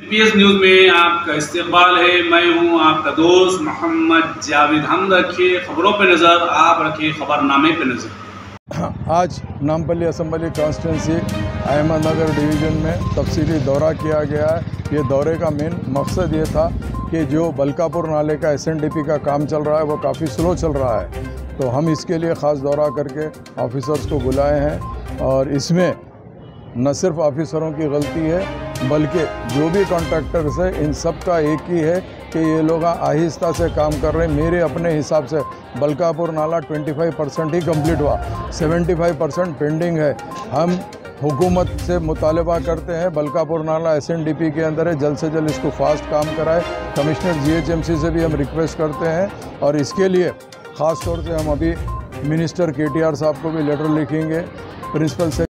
PS news में आपका इस्तकबाल है। मैं हूं आपका दोस्त मोहम्मद जावेद। हम रखिए खबरों पे नज़र, आप रखिए खबरनामे पे नज़र। आज Nampally assembly constituency Ahmednagar division में तफसीली दौरा किया गया है। ये दौरे का मेन मकसद ये था कि जो बलकापुर नाले का SNDP का काम चल रहा है वो काफ़ी स्लो चल रहा है, तो हम इसके लिए ख़ास दौरा करके ऑफिसर्स को बुलाए हैं। और इसमें न सिर्फ ऑफिसरों की गलती है बल्कि जो भी कॉन्ट्रैक्टर्स है इन सब का एक ही है कि ये लोग आहिस्ता से काम कर रहे हैं। मेरे अपने हिसाब से बलकापुर नाला 25% ही कंप्लीट हुआ, 75% पेंडिंग है। हम हुकूमत से मुतालबा करते हैं बलकापुर नाला SNDP के अंदर है, जल्द से जल्द इसको फास्ट काम कराए। कमिश्नर GHMC से भी हम रिक्वेस्ट करते हैं और इसके लिए ख़ास तौर से हम अभी मिनिस्टर KTR साहब को भी लेटर लिखेंगे, प्रिंसिपल से